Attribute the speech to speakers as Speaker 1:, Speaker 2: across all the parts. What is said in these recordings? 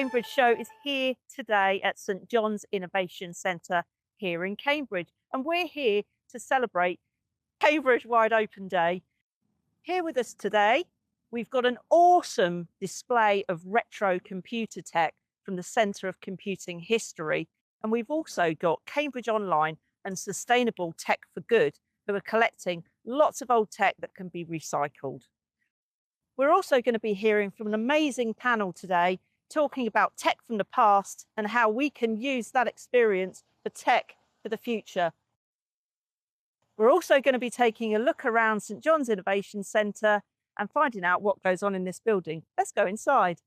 Speaker 1: Cambridge show is here today at St John's Innovation Centre here in Cambridge. And we're here to celebrate Cambridge Wide Open Day. Here with us today, we've got an awesome display of retro computer tech from the Centre of Computing History. And we've also got Cambridge Online and Sustainable Tech for Good, who are collecting lots of old tech that can be recycled. We're also going to be hearing from an amazing panel today, talking about tech from the past and how we can use that experience for tech for the future. We're also going to be taking a look around St John's Innovation Centre and finding out what goes on in this building. Let's go inside.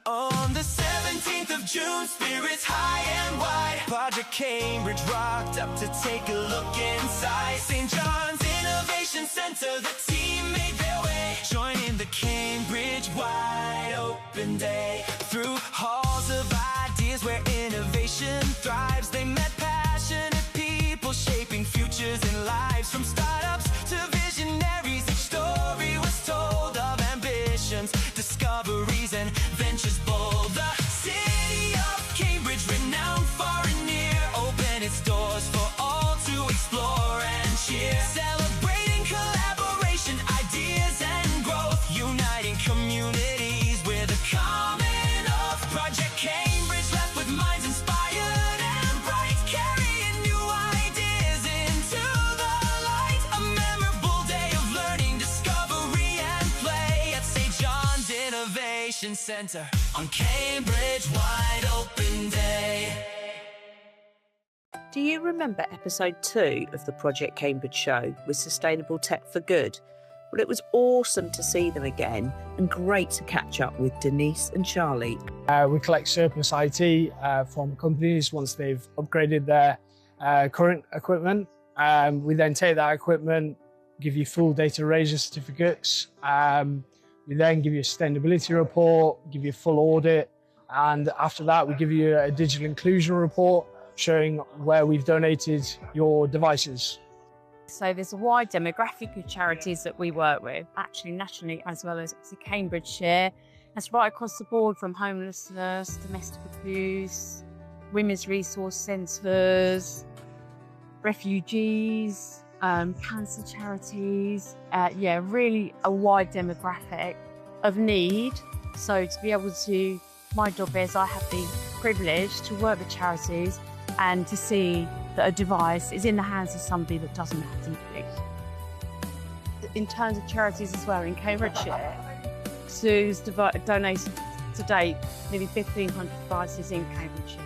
Speaker 2: On the 17th of June, spirits high and wide, Project Cambridge rocked up to take a look inside St. John's Innovation Centre. The team made their way, joining the Cambridge Wide Open Day. Through halls of ideas where innovation thrives, they met passionate people shaping futures and lives. From startups to visionaries, each story was told of ambitions, discoveries and ventures bold. The city of Cambridge, renowned far and near, open its doors for all to explore and cheer. Celebrating collaboration, ideas and growth, uniting communities with a common oath. Project Cambridge left with minds inspired and bright, carrying new ideas into the light. A memorable day of learning, discovery and play at St. John's Innovation Centre on Cambridge Wide Open Day.
Speaker 1: Do you remember episode 2 of the Project Cambridge show with Sustainable Tech for Good? Well, it was awesome to see them again and great to catch up with Denise and Charlie.
Speaker 3: We collect surplus IT from companies once they've upgraded their current equipment. We then take that equipment, give you full data erasure certificates. We then give you a sustainability report, give you a full audit, and after that we give you a digital inclusion report showing where we've donated your devices.
Speaker 4: So there's a wide demographic of charities that we work with, actually nationally as well as the Cambridgeshire. That's right across the board, from homelessness, domestic abuse, women's resource centres, refugees, cancer charities. Yeah, really a wide demographic of need. So to be able to, my job is I have the privilege to work with charities and to see that a device is in the hands of somebody that doesn't have to use. In terms of charities as well, in Cambridgeshire, Sue's donated to date nearly 1,500 devices in Cambridgeshire.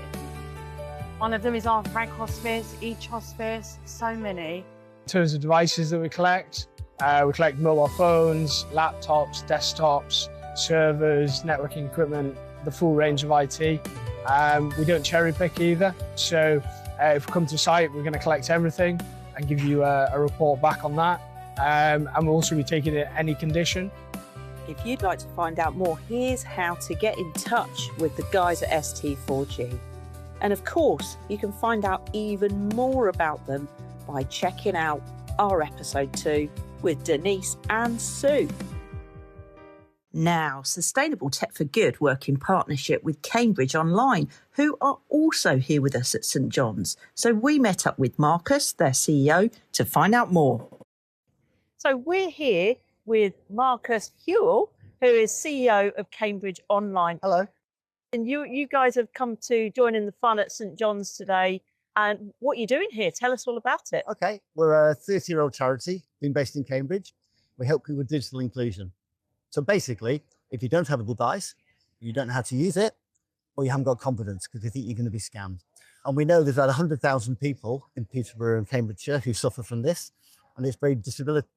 Speaker 4: One of them is our Frank Hospice, each hospice, so many.
Speaker 3: In terms of devices that we collect mobile phones, laptops, desktops, servers, networking equipment, the full range of IT. We don't cherry pick either, so if we come to site, we're going to collect everything and give you a report back on that. And we'll also be taking it any condition.
Speaker 1: If you'd like to find out more, here's how to get in touch with the guys at ST4G. And of course, you can find out even more about them by checking out our episode 2 with Denise and Sue. Now, Sustainable Tech for Good work in partnership with Cambridge Online, who are also here with us at St John's. So we met up with Marcus, their CEO, to find out more. So we're here with Marcus Hewell, who is CEO of Cambridge Online.
Speaker 5: Hello.
Speaker 1: And you guys have come to join in the fun at St John's today. And what are you doing here? Tell us all about it.
Speaker 5: Okay, we're a 30-year-old charity being based in Cambridge. We help people with digital inclusion. So basically, if you don't have a device, you don't know how to use it, or you haven't got confidence because you think you're going to be scammed. And we know there's about 100,000 people in Peterborough and Cambridgeshire who suffer from this, and it's very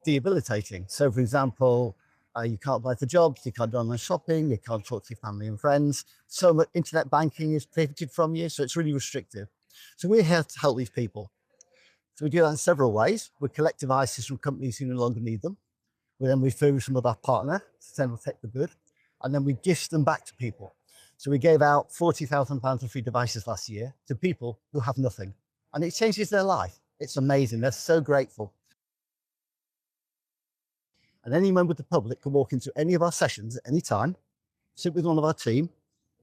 Speaker 5: debilitating. So for example, you can't apply for jobs, you can't do online shopping, you can't talk to your family and friends. So much internet banking is prohibited from you, so it's really restrictive. So we're here to help these people. So we do that in several ways. We collect devices from companies who no longer need them. We then refurbish them with our partner, Sustainable Tech for Good, and then we gift them back to people. So we gave out £40,000 of free devices last year to people who have nothing, and it changes their life. It's amazing. They're so grateful. And any member of the public can walk into any of our sessions at any time, sit with one of our team.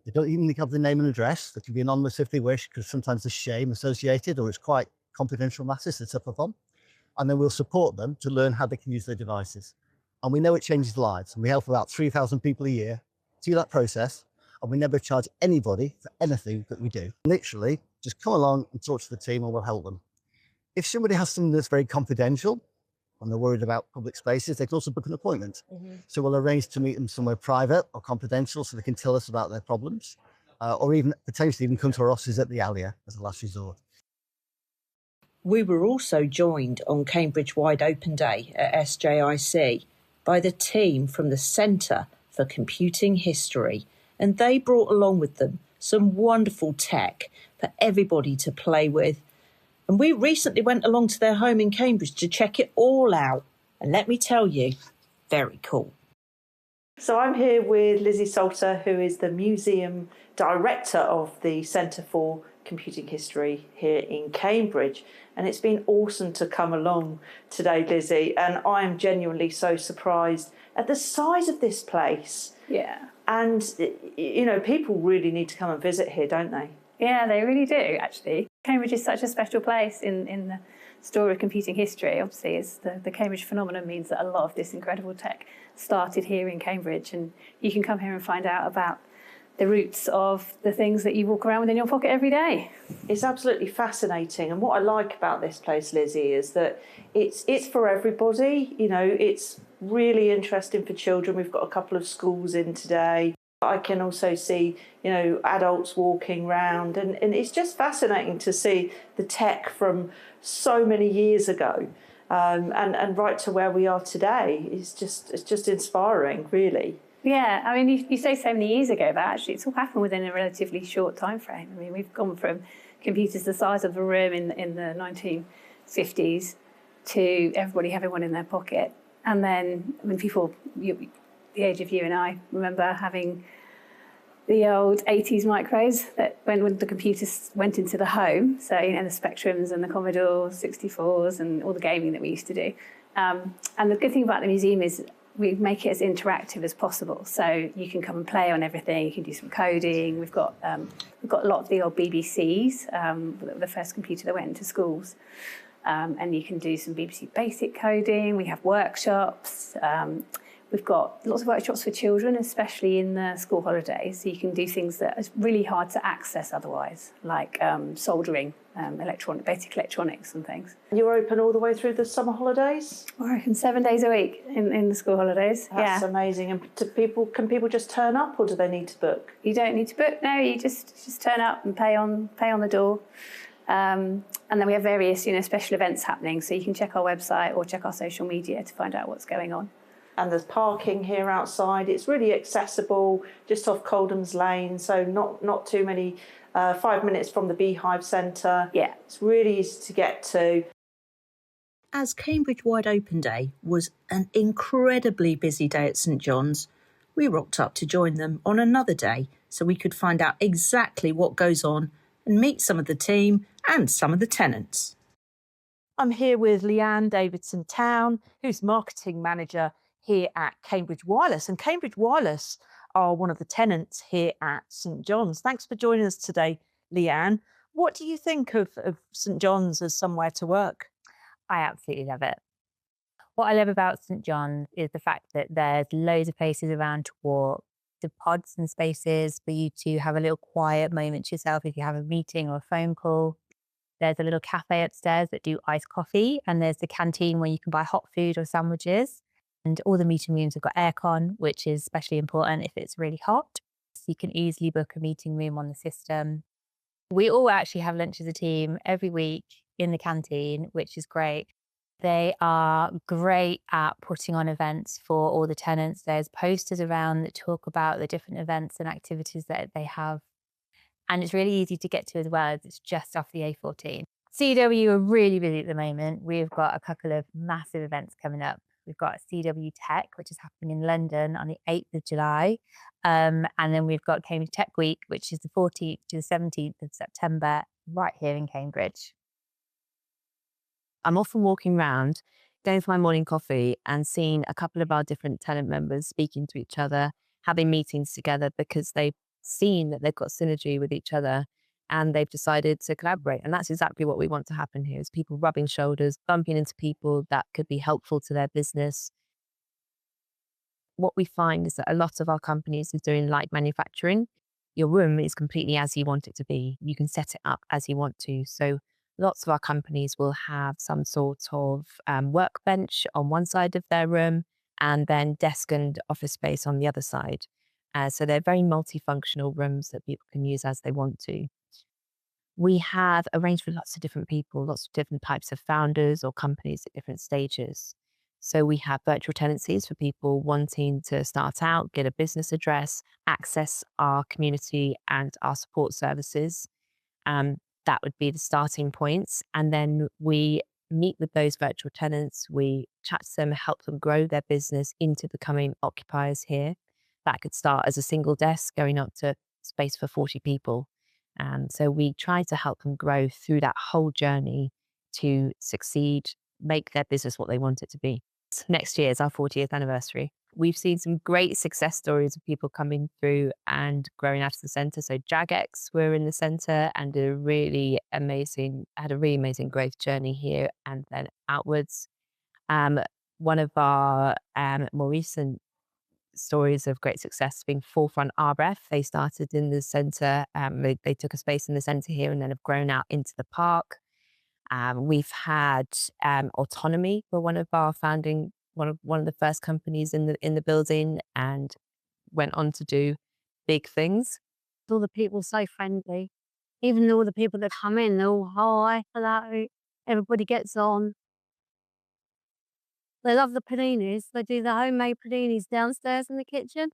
Speaker 5: They don't even have the name and address. They can be anonymous if they wish, because sometimes there's shame associated or it's quite confidential matters to tip up on. And then we'll support them to learn how they can use their devices. And we know it changes lives. And we help about 3,000 people a year through that process. And we never charge anybody for anything that we do. Literally, just come along and talk to the team and we'll help them. If somebody has something that's very confidential and they're worried about public spaces, they can also book an appointment. So we'll arrange to meet them somewhere private or confidential so they can tell us about their problems, or even potentially even come to our offices at the Alia as a last resort.
Speaker 6: We were also joined on Cambridge Wide Open Day at SJIC by the team from the Centre for Computing History, and they brought along with them some wonderful tech for everybody to play with. And we recently went along to their home in Cambridge to check it all out. And let me tell you, very cool.
Speaker 1: So I'm here with Lizzie Salter, who is the Museum Director of the Centre for Computing History here in Cambridge. And it's been awesome to come along today, Lizzie. And I am genuinely so surprised at the size of this place.
Speaker 7: Yeah.
Speaker 1: And, you know, people really need to come and visit here, don't they?
Speaker 7: Yeah, they really do, actually. Cambridge is such a special place in the story of computing history. Obviously, it's the Cambridge phenomenon means that a lot of this incredible tech started here in Cambridge, and you can come here and find out about the roots of the things that you walk around with in your pocket every day.
Speaker 1: It's absolutely fascinating. And what I like about this place, Lizzie, is that it's for everybody. You know, it's really interesting for children. We've got a couple of schools in today. I can also see, you know, adults walking around, and it's just fascinating to see the tech from so many years ago, and right to where we are today. It's just inspiring, really.
Speaker 7: Yeah, I mean, you say so many years ago, but actually it's all happened within a relatively short time frame. I mean, we've gone from computers the size of a room in the 1950s to everybody having one in their pocket. And then when people, the age of you and I, remember having the old 80s micros that when the computers went into the home, so, you know, the Spectrums and the Commodore 64s and all the gaming that we used to do. And the good thing about the museum is we make it as interactive as possible. So you can come and play on everything. You can do some coding. We've got a lot of the old BBCs, the first computer that went into schools. And you can do some BBC basic coding. We have workshops. We've got lots of workshops for children, especially in the school holidays. So you can do things that are really hard to access otherwise, like soldering, basic electronics and things.
Speaker 1: You're open all the way through the summer holidays?
Speaker 7: We're open 7 days a week in the school holidays.
Speaker 1: That's amazing. And can people just turn up, or do they need to book?
Speaker 7: You don't need to book. No, you just turn up and pay on the door. And then we have various, you know, special events happening. So you can check our website or check our social media to find out what's going on.
Speaker 1: And there's parking here outside. It's really accessible, just off Coldham's Lane, so not too many, 5 minutes from the Beehive Centre.
Speaker 7: Yeah.
Speaker 1: It's really easy to get to.
Speaker 6: As Cambridge Wide Open Day was an incredibly busy day at St John's, we rocked up to join them on another day so we could find out exactly what goes on and meet some of the team and some of the tenants.
Speaker 1: I'm here with Leanne Davidson-Town, who's marketing manager here at Cambridge Wireless. And Cambridge Wireless are one of the tenants here at St John's. Thanks for joining us today, Leanne. What do you think of St John's as somewhere to work?
Speaker 8: I absolutely love it. What I love about St John's is the fact that there's loads of places around to walk, the pods and spaces for you to have a little quiet moment to yourself if you have a meeting or a phone call. There's a little cafe upstairs that do iced coffee, and there's the canteen where you can buy hot food or sandwiches. And all the meeting rooms have got aircon, which is especially important if it's really hot. So you can easily book a meeting room on the system. We all actually have lunch as a team every week in the canteen, which is great. They are great at putting on events for all the tenants. There's posters around that talk about the different events and activities that they have. And it's really easy to get to as well, as it's just off the A14. CW are really busy at the moment. We've got a couple of massive events coming up. We've got CW Tech, which is happening in London on the 8th of July. And then we've got Cambridge Tech Week, which is the 14th to the 17th of September, right here in Cambridge.
Speaker 9: I'm often walking around, going for my morning coffee and seeing a couple of our different tenant members speaking to each other, having meetings together because they've seen that they've got synergy with each other and they've decided to collaborate. And that's exactly what we want to happen here, is people rubbing shoulders, bumping into people that could be helpful to their business. What we find is that a lot of our companies are doing light manufacturing. Your room is completely as you want it to be. You can set it up as you want to. So lots of our companies will have some sort of workbench on one side of their room and then desk and office space on the other side. So they're very multifunctional rooms that people can use as they want to. We have arranged for lots of different people, lots of different types of founders or companies at different stages. So we have virtual tenancies for people wanting to start out, get a business address, access our community and our support services. That would be the starting points. And then we meet with those virtual tenants, we chat to them, help them grow their business into becoming occupiers here. That could start as a single desk going up to space for 40 people. So we try to help them grow through that whole journey to succeed, make their business what they want it to be. Next year is our 40th anniversary. We've seen some great success stories of people coming through and growing out of the centre. So Jagex were in the centre and had a really amazing growth journey here and then outwards. One of our more recent stories of great success being Forefront RF. They started in the centre. They took a space in the centre here and then have grown out into the park. We've had Autonomy for one of our founding, one of the first companies in the building, and went on to do big things.
Speaker 10: All the people so friendly. Even all the people that come in, they're all hi, hello. Everybody gets on. They love the paninis. They do the homemade paninis downstairs in the kitchen,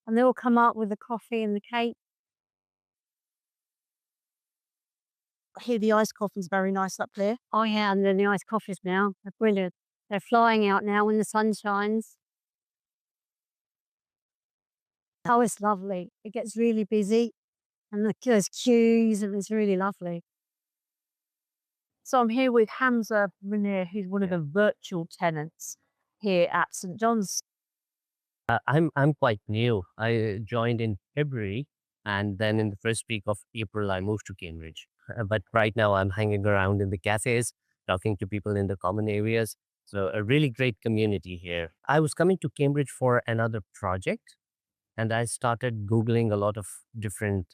Speaker 10: and they all come up with the coffee and the cake. I hear the iced coffee's very nice up there. Oh yeah, and then the iced coffees now, they're brilliant. They're flying out now when the sun shines. Oh, it's lovely. It gets really busy and there's queues and it's really lovely.
Speaker 1: So I'm here with Hamza Munir, who's one of the virtual tenants here at St John's.
Speaker 11: I'm quite new. I joined in February, and then in the first week of April, I moved to Cambridge. But right now, I'm hanging around in the cafes, talking to people in the common areas. So a really great community here. I was coming to Cambridge for another project, and I started Googling a lot of different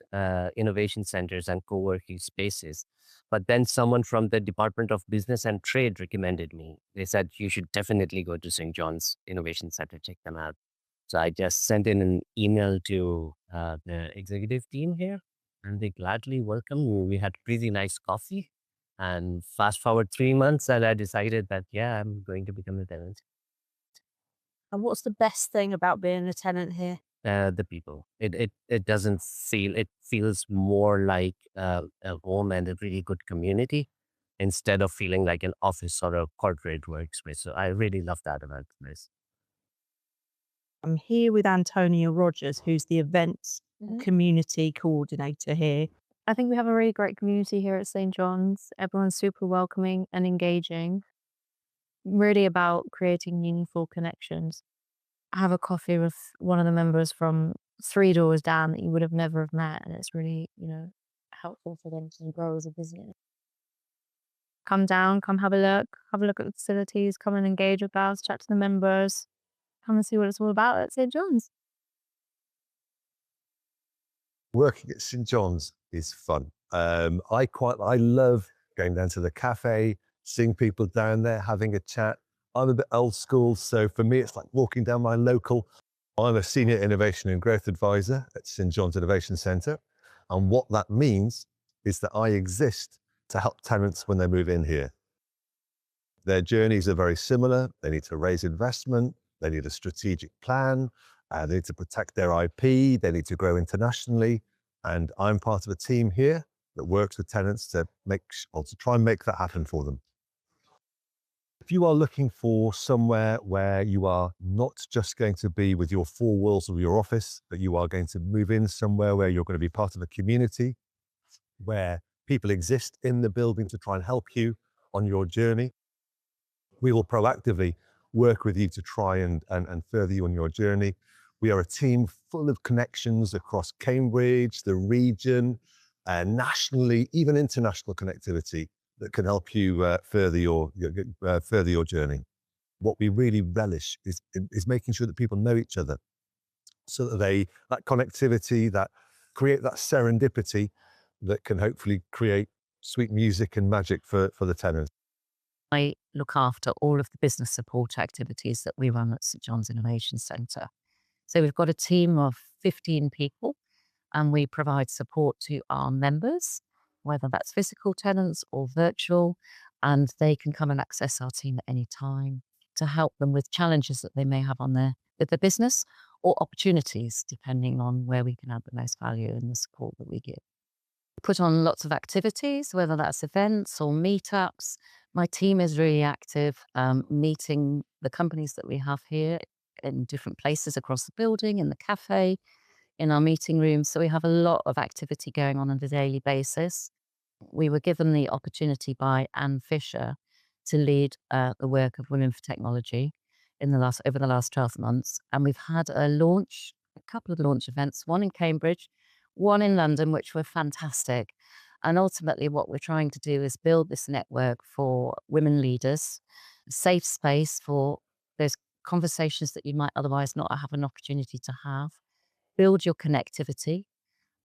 Speaker 11: innovation centers and co-working spaces. But then someone from the Department of Business and Trade recommended me. They said, you should definitely go to St. John's Innovation Center, check them out. So I just sent in an email to the executive team here, and they gladly welcomed me. We had pretty nice coffee. And fast forward 3 months, and I decided that, yeah, I'm going to become a tenant.
Speaker 1: And what's the best thing about being a tenant here?
Speaker 11: The people. It doesn't feel, it feels more like a home and a really good community instead of feeling like an office or a corporate workspace. So I really love that about this.
Speaker 1: I'm here with Antonia Rogers, who's the events community coordinator here.
Speaker 8: I think we have a really great community here at St. John's. Everyone's super welcoming and engaging. Really about creating meaningful connections. I have a coffee with one of the members from 3 doors down that you would have never have met, and it's really, helpful for them to grow as a business. Come down, come have a look at the facilities, come and engage with us, chat to the members, come and see what it's all about at St. John's.
Speaker 12: Working at St. John's is fun. I love going down to the cafe, seeing people down there, having a chat. I'm a bit old school, so for me, it's like walking down my local. I'm a Senior Innovation and Growth Advisor at St. John's Innovation Centre. And what that means is that I exist to help tenants when they move in here. Their journeys are very similar. They need to raise investment. They need a strategic plan. They need to protect their IP. They need to grow internationally. And I'm part of a team here that works with tenants to try and make that happen for them. If you are looking for somewhere where you are not just going to be with your 4 walls of your office, but you are going to move in somewhere where you're going to be part of a community, where people exist in the building to try and help you on your journey, we will proactively work with you to try and further you on your journey. We are a team full of connections across Cambridge, the region, nationally, even international connectivity that can help you further your journey. What we really relish is making sure that people know each other, so that that connectivity, that create that serendipity that can hopefully create sweet music and magic for the tenants.
Speaker 13: I look after all of the business support activities that we run at St John's Innovation Centre. So we've got a team of 15 people, and we provide support to our members, whether that's physical tenants or virtual, and they can come and access our team at any time to help them with challenges that they may have with their business, or opportunities, depending on where we can add the most value in the support that we give. Put on lots of activities, whether that's events or meetups. My team is really active, meeting the companies that we have here in different places across the building, in the cafe, in our meeting rooms. So we have a lot of activity going on a daily basis. We were given the opportunity by Anne Fisher to lead the work of Women for Technology over the last 12 months. And we've had a couple of launch events, one in Cambridge, one in London, which were fantastic. And ultimately what we're trying to do is build this network for women leaders, a safe space for those conversations that you might otherwise not have an opportunity to have, build your connectivity.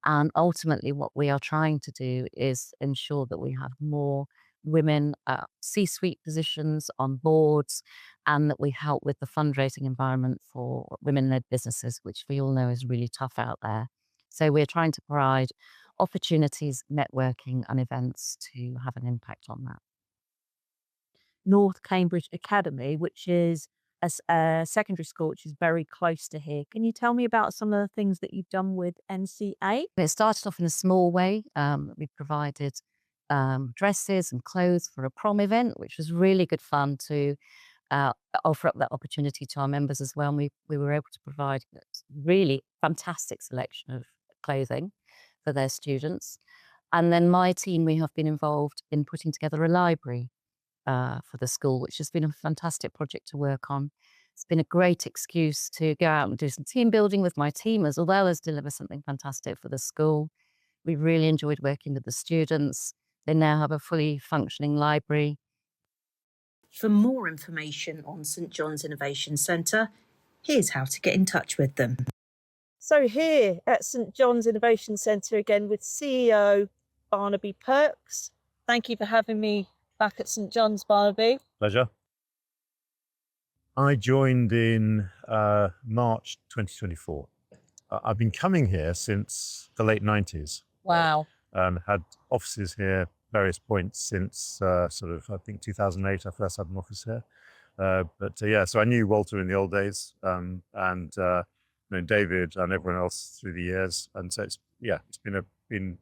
Speaker 13: And ultimately what we are trying to do is ensure that we have more women C-suite positions on boards, and that we help with the fundraising environment for women-led businesses, which we all know is really tough out there. So we're trying to provide opportunities, networking and events to have an impact on that.
Speaker 1: North Cambridge Academy, which is a secondary school which is very close to here. Can you tell me about some of the things that you've done with NCA?
Speaker 13: It started off in a small way. We provided dresses and clothes for a prom event, which was really good fun to offer up that opportunity to our members as well. And we were able to provide a really fantastic selection of clothing for their students. And then my team, we have been involved in putting together a library for the school, which has been a fantastic project to work on. It's been a great excuse to go out and do some team building with my team, as well as deliver something fantastic for the school. We really enjoyed working with the students. They now have a fully functioning library.
Speaker 6: For more information on St John's Innovation Centre, here's how to get in touch with them.
Speaker 1: So here at St John's Innovation Centre again with CEO Barnaby Perks. Thank you for having me back at St John's, Barnaby.
Speaker 14: Pleasure. I joined in March 2024. I've been coming here since the late 90s.
Speaker 1: Wow.
Speaker 14: And had offices here various points since I think 2008 I first had an office here. So I knew Walter in the old days, and David and everyone else through the years, and so it's been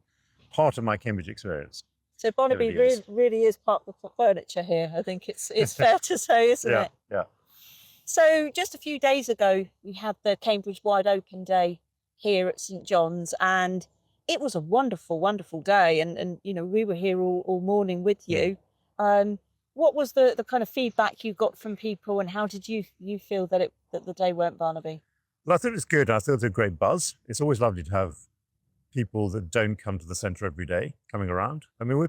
Speaker 14: part of my Cambridge experience.
Speaker 1: So Barnaby really is part of the furniture here. I think it's fair to say, isn't it?
Speaker 14: Yeah.
Speaker 1: So just a few days ago, we had the Cambridge Wide Open Day here at St John's, and it was a wonderful, wonderful day. And we were here all morning with you. What was the kind of feedback you got from people, and how did you feel that the day went, Barnaby?
Speaker 14: Well, I thought it was good. I thought it was a great buzz. It's always lovely to have people that don't come to the centre every day coming around. I mean,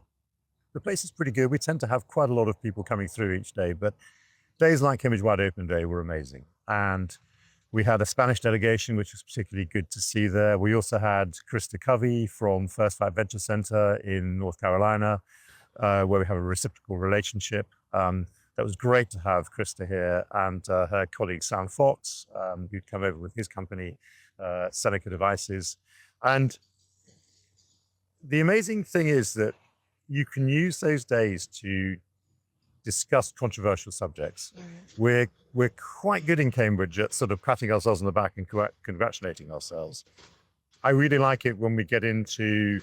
Speaker 14: the place is pretty good. We tend to have quite a lot of people coming through each day, but days like Cambridge Wide Open Day were amazing. And we had a Spanish delegation, which was particularly good to see there. We also had Krista Covey from First Flight Venture Centre in North Carolina, where we have a reciprocal relationship. That was great to have Krista here, and her colleague Sam Fox, who'd come over with his company, Seneca Devices. And the amazing thing is that you can use those days to discuss controversial subjects. We're quite good in Cambridge at sort of patting ourselves on the back and congratulating ourselves. I really like it when we get into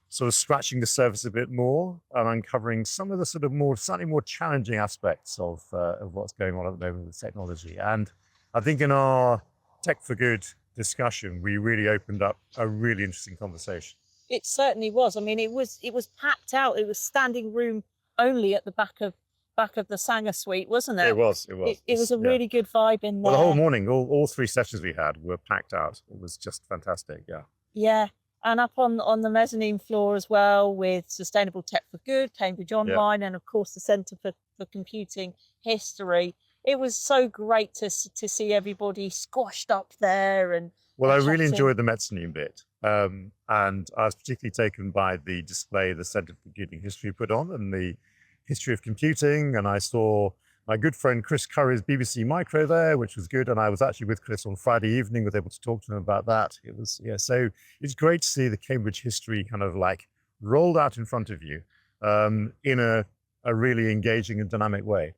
Speaker 14: sort of scratching the surface a bit more and uncovering some of the sort of slightly more challenging aspects of what's going on at the moment with technology. And I think in our Tech for Good discussion, we really opened up a really interesting conversation.
Speaker 1: It certainly was. I mean, it was packed out. It was standing room only at the back of back of the Sanger Suite, wasn't it?
Speaker 14: It was.
Speaker 1: It was a really good vibe in there.
Speaker 14: Well, the whole morning, all 3 sessions we had were packed out. It was just fantastic. Yeah.
Speaker 1: Yeah. And up on the mezzanine floor as well, with Sustainable Tech for Good, Cambridge Online, and of course the Centre for Computing History. It was so great to see everybody squashed up there. And
Speaker 14: well, I really enjoyed the mezzanine bit. And I was particularly taken by the display the Centre for Computing History put on, and the history of computing. And I saw my good friend Chris Curry's BBC Micro there, which was good. And I was actually with Chris on Friday evening, was able to talk to him about that. It was, so it's great to see the Cambridge history kind of like rolled out in front of you in a really engaging and dynamic way.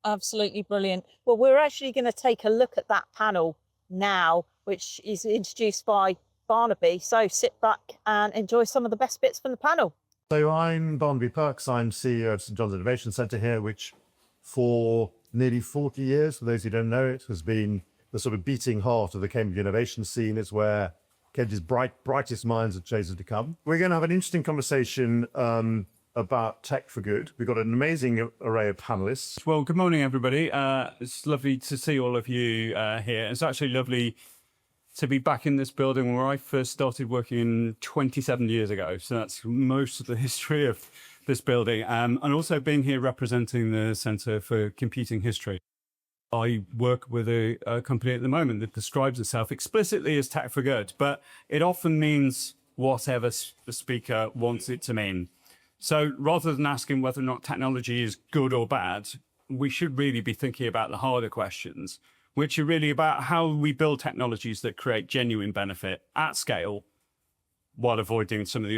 Speaker 1: Absolutely brilliant. Well, we're actually going to take a look at that panel now, which is introduced by Barnaby. So sit back and enjoy some of the best bits from the panel.
Speaker 14: So I'm Barnaby Perks. I'm CEO of St John's Innovation Centre here, which for nearly 40 years, for those who don't know it, has been the sort of beating heart of the Cambridge innovation scene. It's where Cambridge's brightest minds have chosen to come. We're going to have an interesting conversation about tech for good. We've got an amazing array of panelists.
Speaker 15: Well, good morning, everybody. It's lovely to see all of you here. It's actually lovely to be back in this building where I first started working 27 years ago. So that's most of the history of this building. And also being here representing the Centre for Computing History. I work with a company at the moment that describes itself explicitly as tech for good, but it often means whatever the speaker wants it to mean. So rather than asking whether or not technology is good or bad, we should really be thinking about the harder questions, which are really about how we build technologies that create genuine benefit at scale while avoiding some of the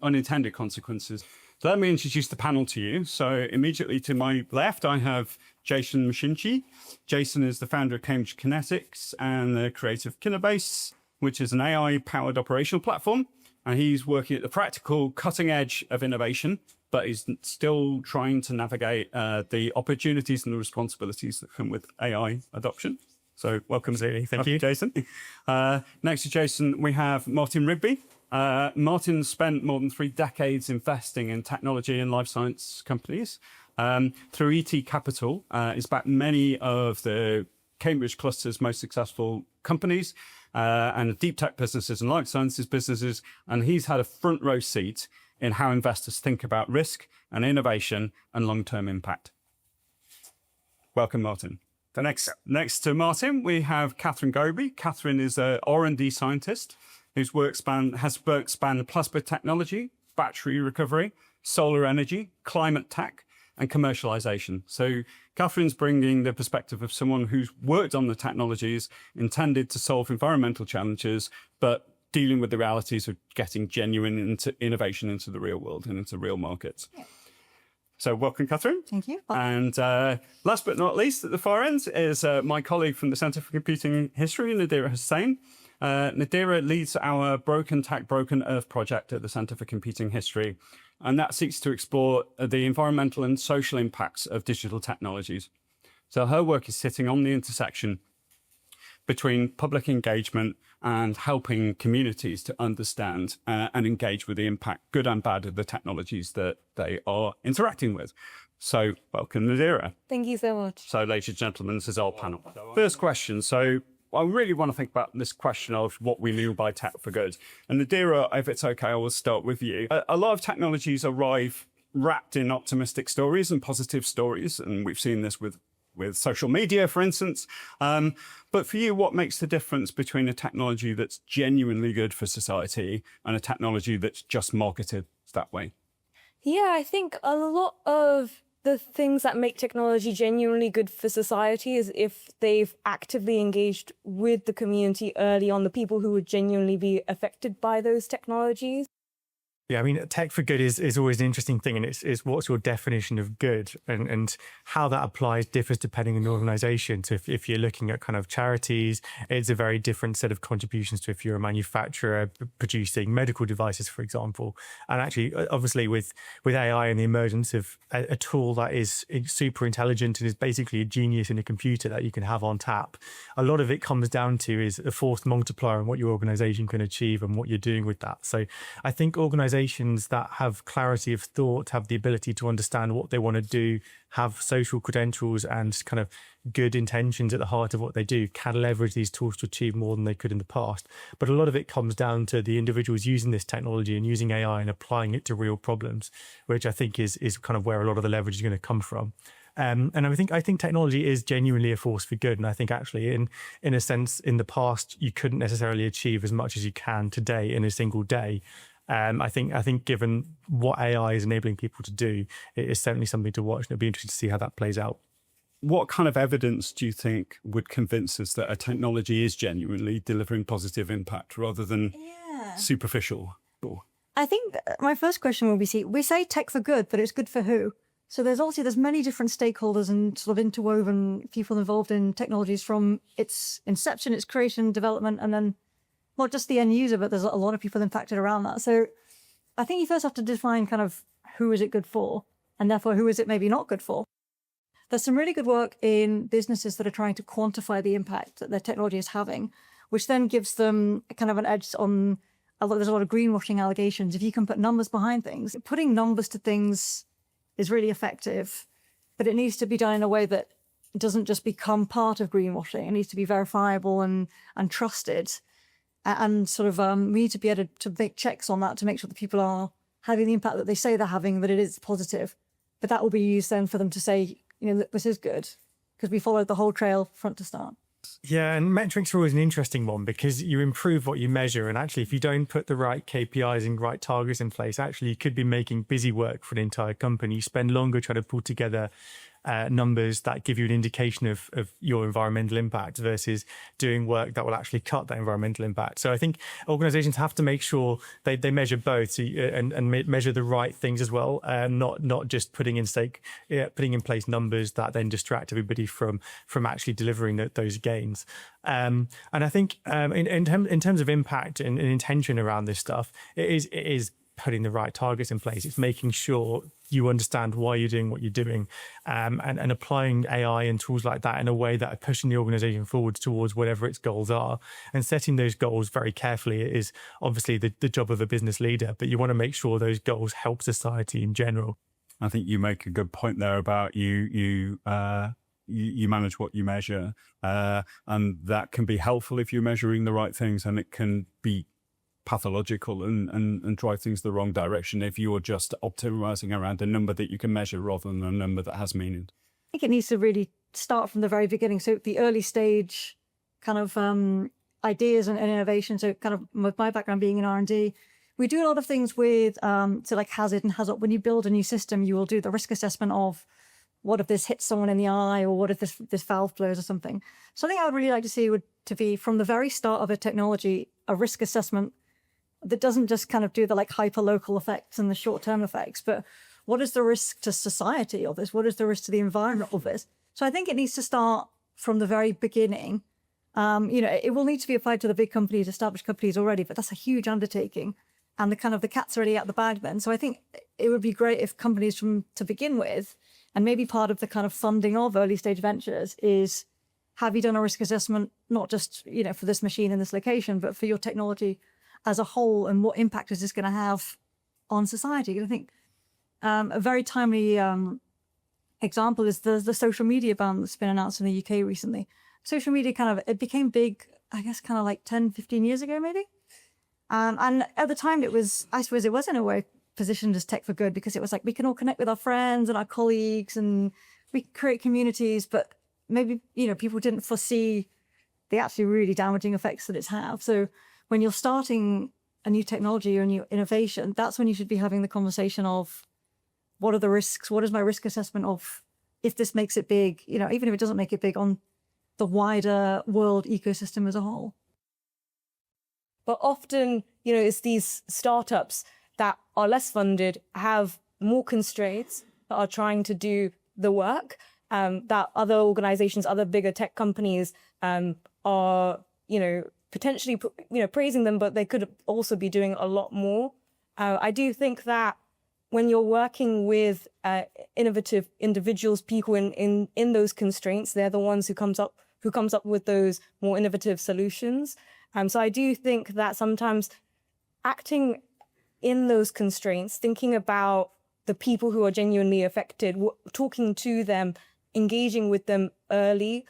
Speaker 15: unintended consequences. So let me introduce the panel to you. So immediately to my left, I have Jason Mashinchi. Jason is the founder of Cambridge Kinetics and the creator of Kinebase, which is an AI-powered operational platform. And he's working at the practical cutting edge of innovation, but he's still trying to navigate the opportunities and the responsibilities that come with AI adoption. So welcome, Zili. Thank you, Jason. Next to Jason, we have Martyn Rigby. Martyn spent more than 3 decades investing in technology and life science companies. Through ET Capital, he's backed many of the Cambridge cluster's most successful companies and deep tech businesses and life sciences businesses. And he's had a front row seat in how investors think about risk and innovation and long-term impact. Welcome, Martyn. Next to Martyn, we have Katherine Gobey. Katherine is an R&D scientist whose work has spanned plasma technology, battery recovery, solar energy, climate tech, and commercialization. So Katherine's bringing the perspective of someone who's worked on the technologies intended to solve environmental challenges, but dealing with the realities of getting genuine innovation into the real world and into real markets. Yeah. So welcome, Katherine.
Speaker 16: Thank you.
Speaker 15: And last but not least, at the far end is my colleague from the Centre for Computing History, Nadirah H. Nadirah leads our Broken Tech, Broken Earth project at the Centre for Computing History, and that seeks to explore the environmental and social impacts of digital technologies. So her work is sitting on the intersection between public engagement and helping communities to understand and engage with the impact, good and bad, of the technologies that they are interacting with. So welcome, Nadirah.
Speaker 16: Thank you so much.
Speaker 15: So ladies and gentlemen, this is our panel. First question. So I really want to think about this question of what we mean by tech for good. And Nadirah, if it's okay, I will start with you. A lot of technologies arrive wrapped in optimistic stories and positive stories. And we've seen this with social media, for instance. But for you, what makes the difference between a technology that's genuinely good for society and a technology that's just marketed that way?
Speaker 16: Yeah, I think a lot of the things that make technology genuinely good for society is if they've actively engaged with the community early on, the people who would genuinely be affected by those technologies.
Speaker 17: Yeah, I mean, tech for good is always an interesting thing, and it's what's your definition of good, and how that applies differs depending on the organisation. So if you're looking at kind of charities, it's a very different set of contributions to if you're a manufacturer producing medical devices, for example. And actually, obviously, with AI and the emergence of a tool that is super intelligent and is basically a genius in a computer that you can have on tap, a lot of it comes down to is a force multiplier and what your organisation can achieve and what you're doing with that. So I think organisations organizations that have clarity of thought, have the ability to understand what they want to do, have social credentials and kind of good intentions at the heart of what they do, can leverage these tools to achieve more than they could in the past. But a lot of it comes down to the individuals using this technology and using AI and applying it to real problems, which I think is kind of where a lot of the leverage is going to come from. And I think technology is genuinely a force for good. And I think actually in a sense, in the past, you couldn't necessarily achieve as much as you can today in a single day. I think given what AI is enabling people to do, it is certainly something to watch, and it'll be interesting to see how that plays out.
Speaker 15: What kind of evidence do you think would convince us that a technology is genuinely delivering positive impact rather than superficial?
Speaker 18: I think my first question will be, we say tech for good, but it's good for who? So there's many different stakeholders and sort of interwoven people involved in technologies from its inception, its creation, development, and then not just the end user, but there's a lot of people impacted around that. So I think you first have to define kind of who is it good for, and therefore who is it maybe not good for. There's some really good work in businesses that are trying to quantify the impact that their technology is having, which then gives them kind of an edge on, there's a lot of greenwashing allegations. If you can put numbers behind things, putting numbers to things is really effective, but it needs to be done in a way that doesn't just become part of greenwashing. It needs to be verifiable and trusted. And sort of we need to be able to make checks on that to make sure that people are having the impact that they say they're having, that it is positive. But that will be used then for them to say, this is good, because we followed the whole trail front to start.
Speaker 17: Yeah, and metrics are always an interesting one because you improve what you measure. And actually, if you don't put the right KPIs and right targets in place, actually, you could be making busy work for an entire company. You spend longer trying to pull together numbers that give you an indication of your environmental impact versus doing work that will actually cut that environmental impact. So I think organizations have to make sure they measure both and measure the right things as well, not just putting in place numbers that then distract everybody from actually delivering those gains. And I think in terms of impact and intention around this stuff, it is putting the right targets in place. It's making sure you understand why you're doing what you're doing, and applying AI and tools like that in a way that are pushing the organization forward towards whatever its goals are. And setting those goals very carefully is obviously the job of a business leader, but you want to make sure those goals help society in general.
Speaker 15: I think you make a good point there about you manage what you measure, and that can be helpful if you're measuring the right things, and it can be pathological and drive things the wrong direction if you're just optimizing around a number that you can measure rather than a number that has meaning.
Speaker 18: I think it needs to really start from the very beginning. So the early stage kind of ideas and innovation. So kind of with my background being in R&D, we do a lot of things with like hazard and hazard. When you build a new system, you will do the risk assessment of what if this hits someone in the eye, or what if this valve blows or something. Something I would really like to see would to be from the very start of a technology, a risk assessment that doesn't just kind of do the like hyper-local effects and the short-term effects, but what is the risk to society of this? What is the risk to the environment of this? So I think it needs to start from the very beginning. It will need to be applied to the big companies, established companies already, but that's a huge undertaking. And the cat's already out the bag then. So I think it would be great if companies to begin with, and maybe part of the kind of funding of early stage ventures is, have you done a risk assessment, not just, for this machine in this location, but for your technology as a whole, and what impact is this going to have on society? I think a very timely example is the social media ban that's been announced in the UK recently. Social media it became big, I guess, kind of like 10, 15 years ago, maybe. And at the time it was in a way positioned as tech for good, because it was like, we can all connect with our friends and our colleagues and we create communities, but maybe, people didn't foresee the actually really damaging effects that it's have. So when you're starting a new technology or a new innovation, that's when you should be having the conversation of, what are the risks? What is my risk assessment of, if this makes it big, even if it doesn't make it big, on the wider world ecosystem as a whole?
Speaker 16: But often, it's these startups that are less funded, have more constraints, that are trying to do the work, that other organizations, other bigger tech companies are, potentially, praising them, but they could also be doing a lot more. I do think that when you're working with innovative individuals, people in those constraints, they're the ones who comes up with those more innovative solutions. So I do think that sometimes acting in those constraints, thinking about the people who are genuinely affected, talking to them, engaging with them early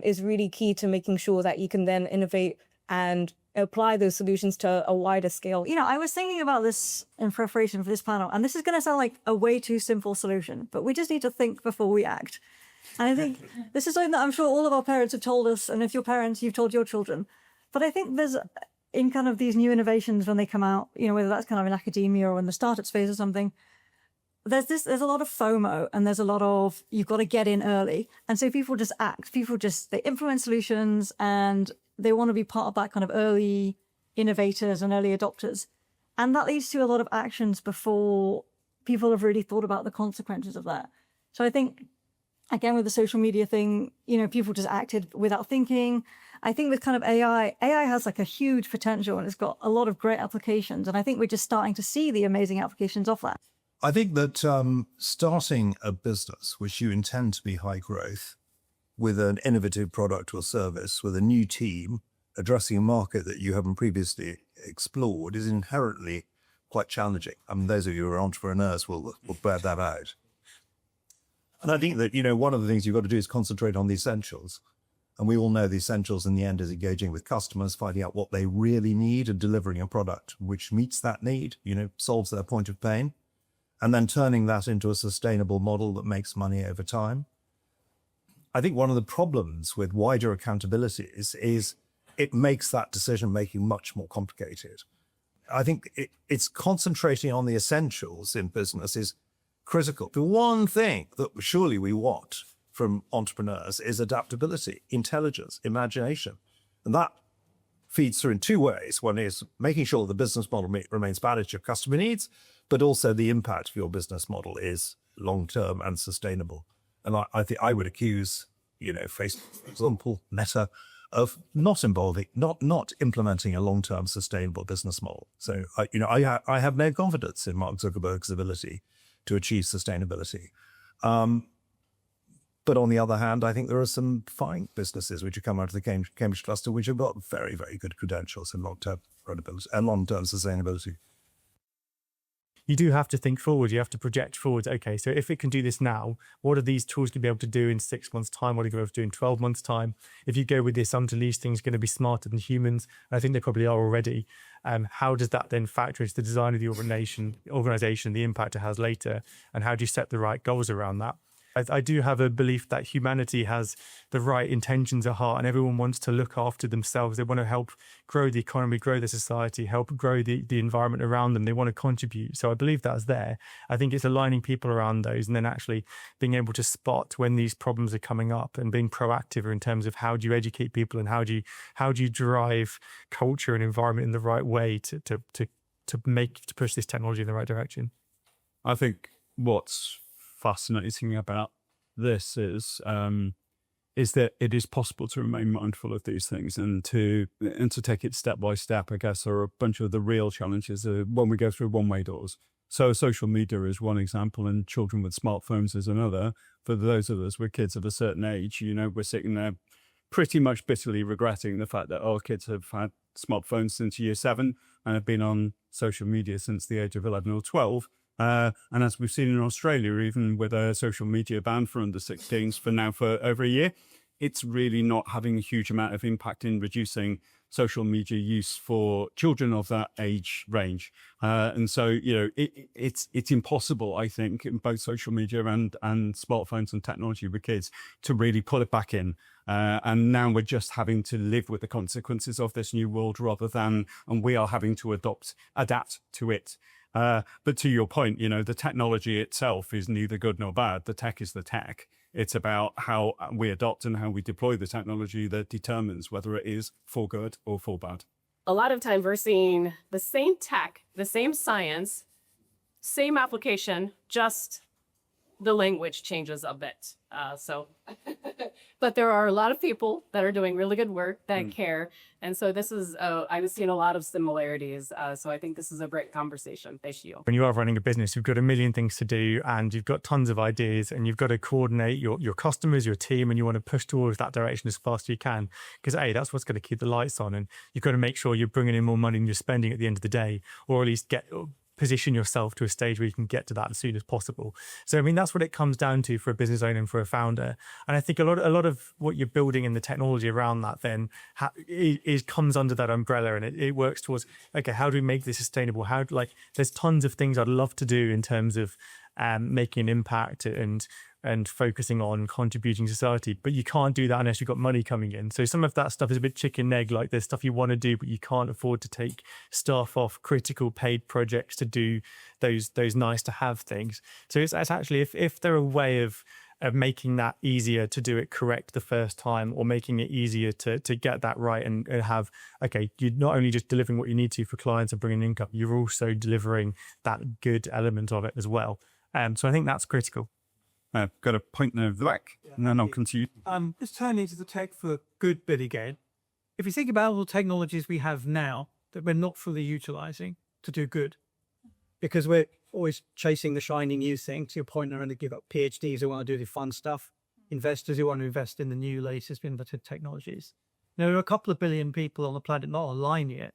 Speaker 16: is really key to making sure that you can then innovate and apply those solutions to a wider scale.
Speaker 18: You know, I was thinking about this in preparation for this panel, and this is going to sound like a way too simple solution, but we just need to think before we act. And I think this is something that I'm sure all of our parents have told us, and if you're parents, you've told your children. But I think there's, in kind of these new innovations when they come out, you know, whether that's kind of in academia or in the startup space or something, there's a lot of FOMO, and there's a lot of, you've got to get in early. And so people just act, they implement solutions, and they want to be part of that kind of early innovators and early adopters. And that leads to a lot of actions before people have really thought about the consequences of that. So I think, again, with the social media thing, you know, people just acted without thinking. I think with kind of AI has like a huge potential, and it's got a lot of great applications. And I think we're just starting to see the amazing applications of that.
Speaker 19: I think that starting a business which you intend to be high growth with an innovative product or service, with a new team addressing a market that you haven't previously explored is inherently quite challenging. I mean, those of you who are entrepreneurs will bear that out. And I think that, you know, one of the things you've got to do is concentrate on the essentials. And we all know the essentials in the end is engaging with customers, finding out what they really need and delivering a product which meets that need, you know, solves their point of pain, and then turning that into a sustainable model that makes money over time. I think one of the problems with wider accountabilities is it makes that decision-making much more complicated. I think it's concentrating on the essentials in business is critical. The one thing that surely we want from entrepreneurs is adaptability, intelligence, imagination. And that feeds through in two ways. One is making sure the business model remains valid to your customer needs, but also the impact of your business model is long-term and sustainable. And I think I would accuse, you know, Facebook, for example, Meta, of not implementing a long-term sustainable business model. So, I have no confidence in Mark Zuckerberg's ability to achieve sustainability. But on the other hand, I think there are some fine businesses which have come out of the Cambridge cluster which have got very, very good credentials in long-term credibility and long-term sustainability.
Speaker 17: You do have to think forward. You have to project forward. Okay, so if it can do this now, what are these tools going to be able to do in 6 months' time? What are they going to be able to do in 12 months' time? If you go with this assumption these things are going to be smarter than humans, and I think they probably are already, how does that then factor into the design of the organization, the impact it has later, and how do you set the right goals around that? I do have a belief that humanity has the right intentions at heart, and everyone wants to look after themselves. They want to help grow the economy, grow the society, help grow the environment around them. They want to contribute. So I believe that's there. I think it's aligning people around those and then actually being able to spot when these problems are coming up and being proactive in terms of how do you educate people and how do you drive culture and environment in the right way to push this technology in the right direction.
Speaker 15: I think what's fascinating about this is that it is possible to remain mindful of these things and to take it step by step. I guess are a bunch of the real challenges when we go through one-way doors. So social media is one example, and children with smartphones is another. For those of us with kids of a certain age, you know, we're sitting there pretty much bitterly regretting the fact that our kids have had smartphones since year 7 and have been on social media since the age of 11 or 12. And as we've seen in Australia, even with a social media ban for under 16s for over a year, it's really not having a huge amount of impact in reducing social media use for children of that age range. And so, you know, it's impossible, I think, in both social media and smartphones and technology with kids to really pull it back in. And now we're just having to live with the consequences of this new world and we are having to adapt to it. But to your point, you know, the technology itself is neither good nor bad. The tech is the tech. It's about how we adopt and how we deploy the technology that determines whether it is for good or for bad.
Speaker 20: A lot of times we're seeing the same tech, the same science, same application, just the language changes a bit. But there are a lot of people that are doing really good work that care. And so this is, I've seen a lot of similarities. So I think this is a great conversation. Thank you.
Speaker 17: When you are running a business, you've got a million things to do and you've got tons of ideas and you've got to coordinate your customers, your team, and you want to push towards that direction as fast as you can. Because that's what's going to keep the lights on. And you've got to make sure you're bringing in more money than you're spending at the end of the day, or at least position yourself to a stage where you can get to that as soon as possible. So, I mean, that's what it comes down to for a business owner and for a founder. And I think a lot of what you're building in the technology around that then comes under that umbrella, and it works towards, okay, how do we make this sustainable? There's tons of things I'd love to do in terms of making an impact and focusing on contributing to society, but you can't do that unless you've got money coming in. So some of that stuff is a bit chicken and egg, like there's stuff you want to do, but you can't afford to take staff off critical paid projects to do those nice to have things. So it's actually, if there are a way of making that easier to do it correct the first time, or making it easier to get that right and have, okay, you're not only just delivering what you need to for clients and bringing income, you're also delivering that good element of it as well. So I think that's critical.
Speaker 15: I've got a point there of the back, and then I'll continue.
Speaker 21: Let's turn into the tech for good bit again. If you think about all the technologies we have now that we're not fully utilising to do good, because we're always chasing the shiny new thing, to your point, around to give up PhDs who want to do the fun stuff, investors who want to invest in the new latest innovative technologies. There are a couple of billion people on the planet not online yet.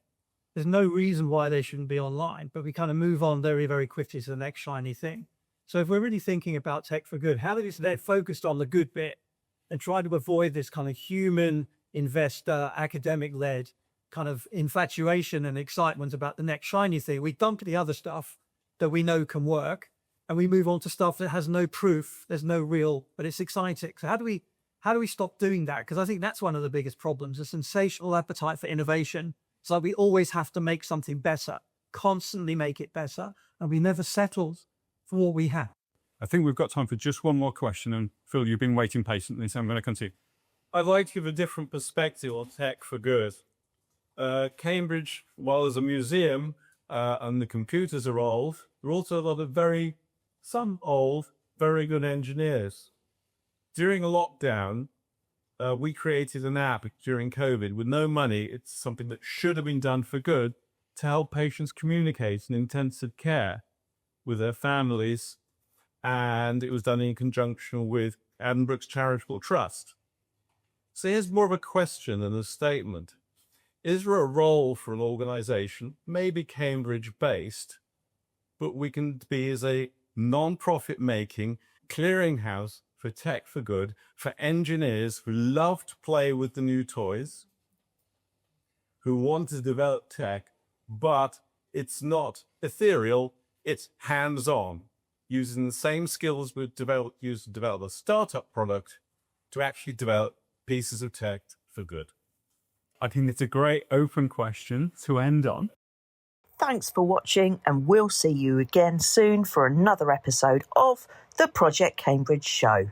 Speaker 21: There's no reason why they shouldn't be online, but we kind of move on very, very quickly to the next shiny thing. So if we're really thinking about tech for good, how do we stay focused on the good bit and try to avoid this kind of human investor, academic-led kind of infatuation and excitement about the next shiny thing? We dump the other stuff that we know can work, and we move on to stuff that has no proof, there's no real, but it's exciting. So how do we stop doing that? Because I think that's one of the biggest problems, a sensational appetite for innovation. It's like we always have to make something better, constantly make it better, and we never settle for what we have.
Speaker 15: I think we've got time for just one more question, and Phil, you've been waiting patiently, so I'm going to continue.
Speaker 22: I'd like to give a different perspective on tech for good. Cambridge, while there's a museum and the computers are old, there are also a lot of some old, very good engineers. During a lockdown, we created an app during COVID with no money. It's something that should have been done for good to help patients communicate in intensive care with their families, and it was done in conjunction with Addenbrookes Charitable Trust. So here's more of a question than a statement. Is there a role for an organisation, maybe Cambridge-based, but we can be as a non-profit making clearinghouse for tech for good, for engineers who love to play with the new toys, who want to develop tech, but it's not ethereal, it's hands-on, using the same skills we used to develop a startup product to actually develop pieces of tech for good.
Speaker 15: I think it's a great open question to end on.
Speaker 6: Thanks for watching, and we'll see you again soon for another episode of the Project Cambridge Show.